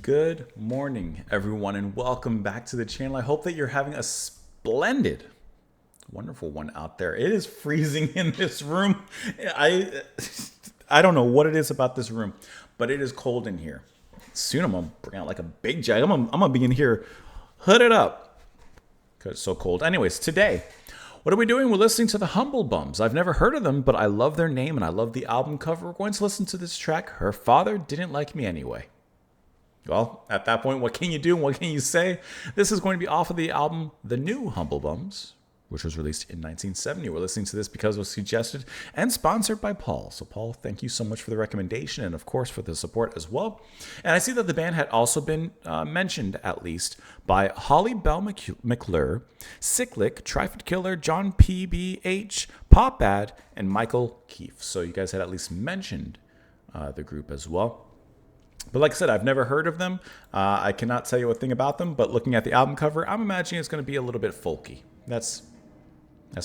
Good morning, everyone, and welcome back to the channel. I hope that you're having a splendid, wonderful one out there. It is freezing in this room. I don't know what it is about this room, but it is cold in here. Soon I'm gonna bring out like a big jacket. I'm gonna be in here hooded up because it's so cold. Anyways, today, what are we doing? We're listening to the Humblebums. I've never heard of them, but I love their name and I love the album cover. We're going to listen to this track, Her Father Didn't Like Me Anyway. Well, at that point, what can you do? What can you say? This is going to be off of the album The New Humblebums, which was released in 1970. We're listening to this because it was suggested and sponsored by Paul. So, Paul, thank you so much for the recommendation and, of course, for the support as well. And I see that the band had also been mentioned, at least, by Holly Bell McClure, Cyclic, Trifid Killer, John P.B.H., Pop Ad, and Michael Keefe. So you guys had at least mentioned the group as well. But like I said, I've never heard of them. I cannot tell you a thing about them, but looking at the album cover, I'm imagining it's going to be a little bit folky. That's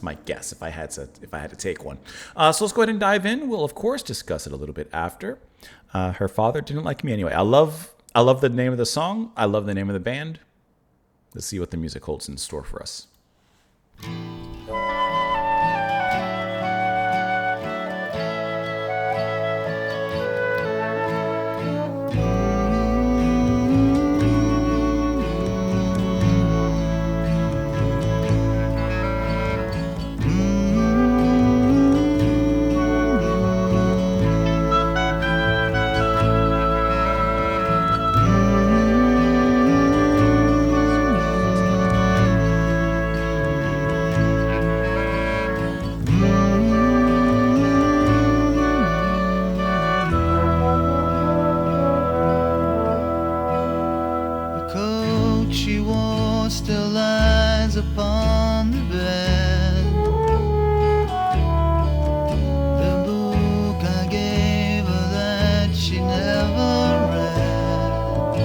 my guess if I had to take one. So let's go ahead and dive in. We'll of course discuss it a little bit after. Her Father Didn't Like Me Anyway. I love the name of the song. I love the name of the band. Let's see what the music holds in store for us. Upon the bed, the book I gave her that she never read,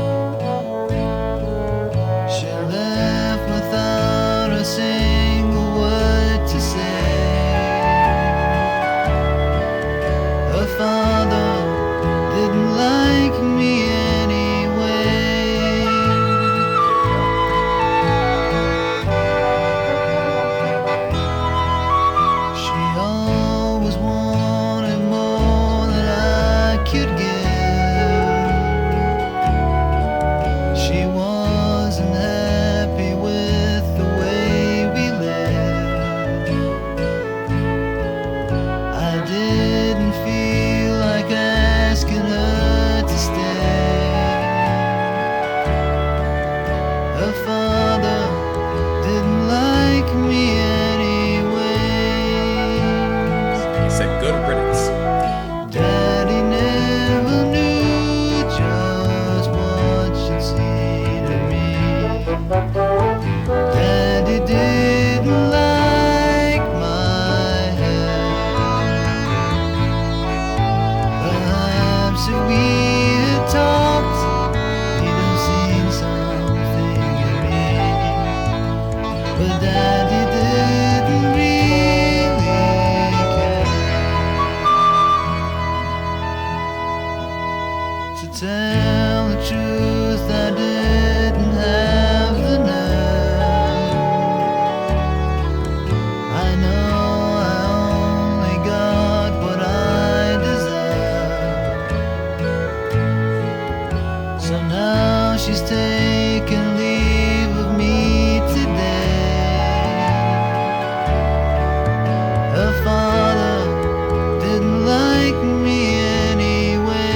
she left without a single word to say. Her father didn't like me she's taken leave of me today. Her father didn't like me anyway.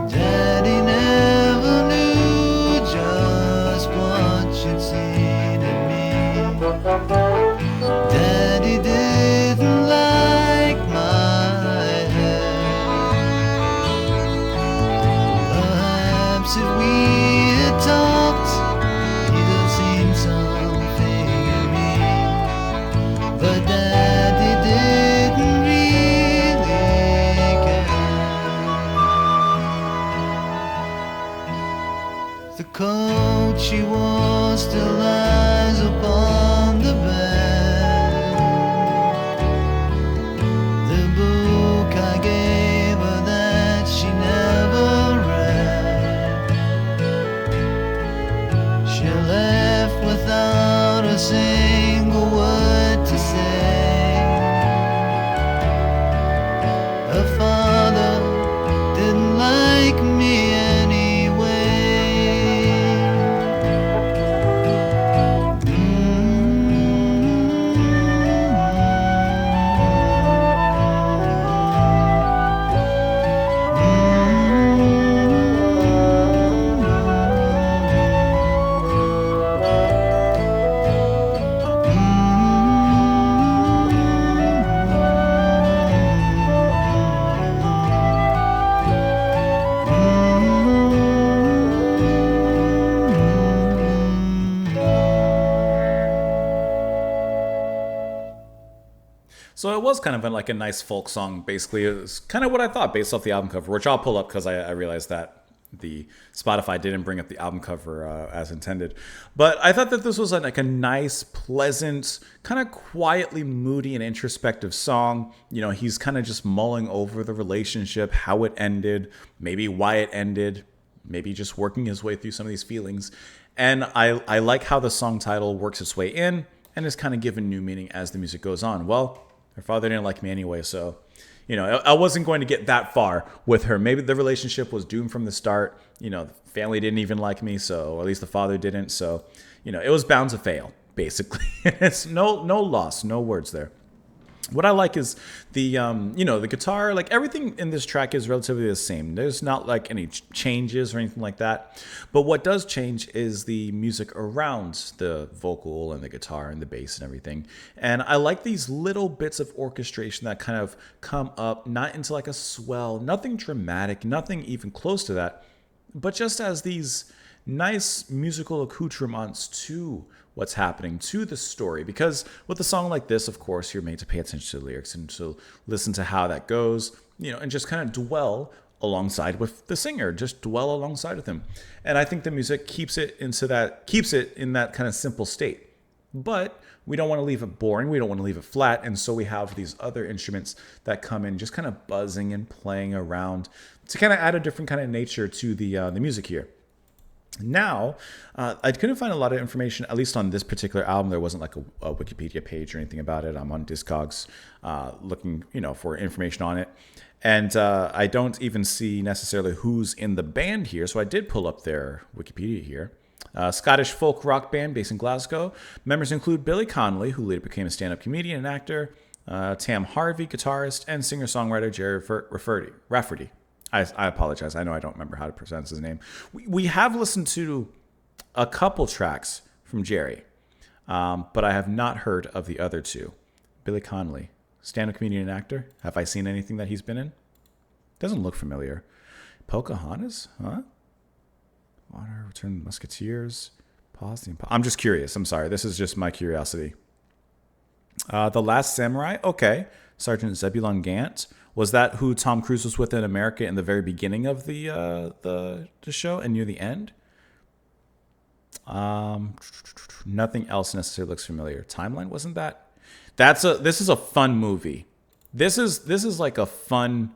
Daddy never knew just what she'd seen in me. Daddy didn't like my hair. Perhaps if we had talked, he'd have seen something in me. But Daddy didn't really care. The coat she wore still lies upon the bed. The book I gave her that she So it was kind of like a nice folk song. Basically, it was kind of what I thought based off the album cover, which I'll pull up because I realized that the Spotify didn't bring up the album cover as intended. But I thought that this was like a nice, pleasant, kind of quietly moody and introspective song. You know, he's kind of just mulling over the relationship, how it ended, maybe why it ended, maybe just working his way through some of these feelings. And I like how the song title works its way in and is kind of given new meaning as the music goes on. Well, her father didn't like me anyway, so, you know, I wasn't going to get that far with her. Maybe the relationship was doomed from the start. You know, the family didn't even like me, so, or at least the father didn't. So, you know, it was bound to fail, basically. It's no loss, no words there. What I like is the, you know, the guitar, like everything in this track is relatively the same. There's not like any changes or anything like that. But what does change is the music around the vocal and the guitar and the bass and everything. And I like these little bits of orchestration that kind of come up, not into like a swell, nothing dramatic, nothing even close to that, but just as these nice musical accoutrements to what's happening, to the story. Because with a song like this, of course, you're made to pay attention to the lyrics and to listen to how that goes, you know, and just kind of dwell alongside with the singer, just dwell alongside with him. And I think the music keeps it in that kind of simple state. But we don't want to leave it boring. We don't want to leave it flat. And so we have these other instruments that come in just kind of buzzing and playing around to kind of add a different kind of nature to the music here. Now, I couldn't find a lot of information, at least on this particular album. There wasn't like a Wikipedia page or anything about it. I'm on Discogs looking, you know, for information on it. And I don't even see necessarily who's in the band here. So I did pull up their Wikipedia here. Scottish folk rock band based in Glasgow. Members include Billy Connolly, who later became a stand-up comedian and actor, Tam Harvey, guitarist, and singer-songwriter Jerry Rafferty. I apologize. I know I don't remember how to pronounce his name. We have listened to a couple tracks from Jerry, but I have not heard of the other two. Billy Connolly, stand-up comedian and actor. Have I seen anything that he's been in? Doesn't look familiar. Pocahontas? Huh? Water, Return of the Musketeers. I'm just curious. I'm sorry. This is just my curiosity. The Last Samurai. Okay. Sergeant Zebulon Gant. Was that who Tom Cruise was with in America in the very beginning of the show and near the end? Nothing else necessarily looks familiar. Timeline, wasn't that? This is a fun movie. This is like a fun.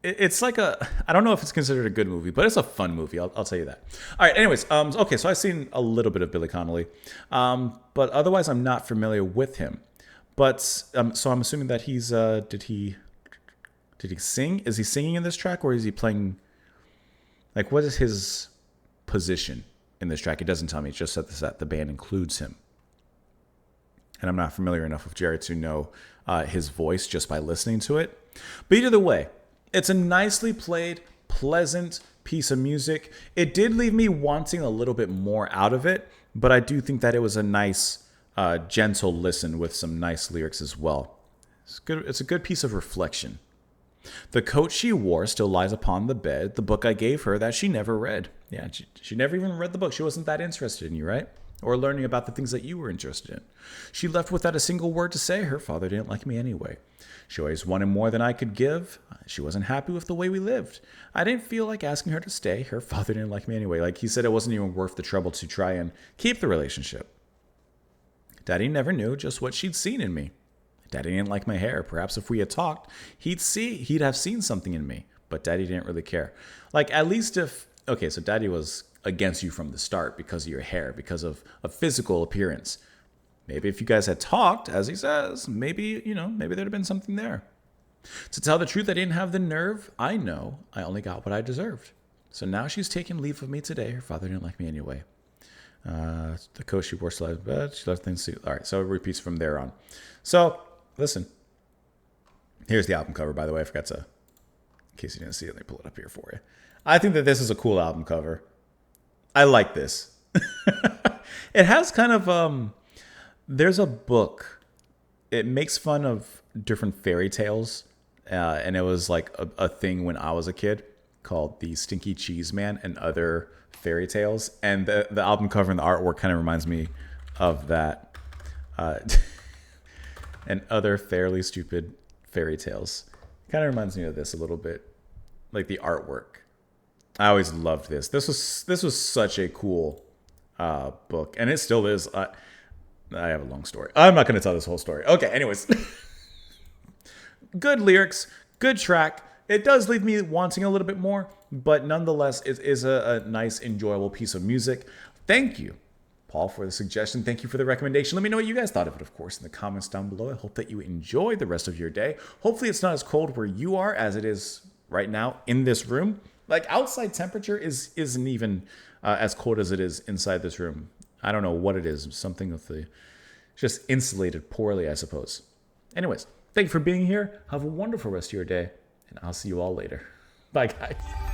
It's like I don't know if it's considered a good movie, but it's a fun movie. I'll tell you that. All right. Anyways, okay. So I've seen a little bit of Billy Connolly, but otherwise I'm not familiar with him. But so I'm assuming that he's did he sing? Is he singing in this track, or is he playing? Like, what is his position in this track? It doesn't tell me. It just says that the band includes him. And I'm not familiar enough with Jared to know his voice just by listening to it. But either way, it's a nicely played, pleasant piece of music. It did leave me wanting a little bit more out of it, but I do think that it was a nice, gentle listen with some nice lyrics as well. It's good. It's a good piece of reflection. The coat she wore still lies upon the bed, the book I gave her that she never read. Yeah, she never even read the book. She wasn't that interested in you, right? Or learning about the things that you were interested in. She left without a single word to say. Her father didn't like me anyway. She always wanted more than I could give. She wasn't happy with the way we lived. I didn't feel like asking her to stay. Her father didn't like me anyway. Like he said, it wasn't even worth the trouble to try and keep the relationship. Daddy never knew just what she'd seen in me. Daddy didn't like my hair. Perhaps if we had talked, he'd have seen something in me. But Daddy didn't really care. Like, at least if... Okay, so Daddy was against you from the start because of your hair, because of a physical appearance. Maybe if you guys had talked, as he says, maybe there'd have been something there. To tell the truth, I didn't have the nerve. I know I only got what I deserved. So now she's taken leave of me today. Her father didn't like me anyway. The coat she wore still bed. She left things to... All right, so it repeats from there on. So... Listen, here's the album cover, by the way. I forgot to, in case you didn't see it, let me pull it up here for you. I think that this is a cool album cover. I like this. It has kind of, there's a book. It makes fun of different fairy tales. And it was like a thing when I was a kid called The Stinky Cheese Man and Other Fairy Tales. And the album cover and the artwork kind of reminds me of that. and other fairly stupid fairy tales. Kind of reminds me of this a little bit, like the artwork. I always loved this. This was such a cool book, and it still is. I have a long story. I'm not going to tell this whole story. Okay, anyways. Good lyrics, good track. It does leave me wanting a little bit more, but nonetheless, it is a nice, enjoyable piece of music. Thank you, Paul, for the suggestion. Thank you for the recommendation. Let me know what you guys thought of it, of course, in the comments down below. I hope that you enjoy the rest of your day. Hopefully, it's not as cold where you are as it is right now in this room. Like, outside temperature isn't even as cold as it is inside this room. I don't know what it is. Something with the just insulated poorly, I suppose. Anyways, thank you for being here. Have a wonderful rest of your day, and I'll see you all later. Bye, guys.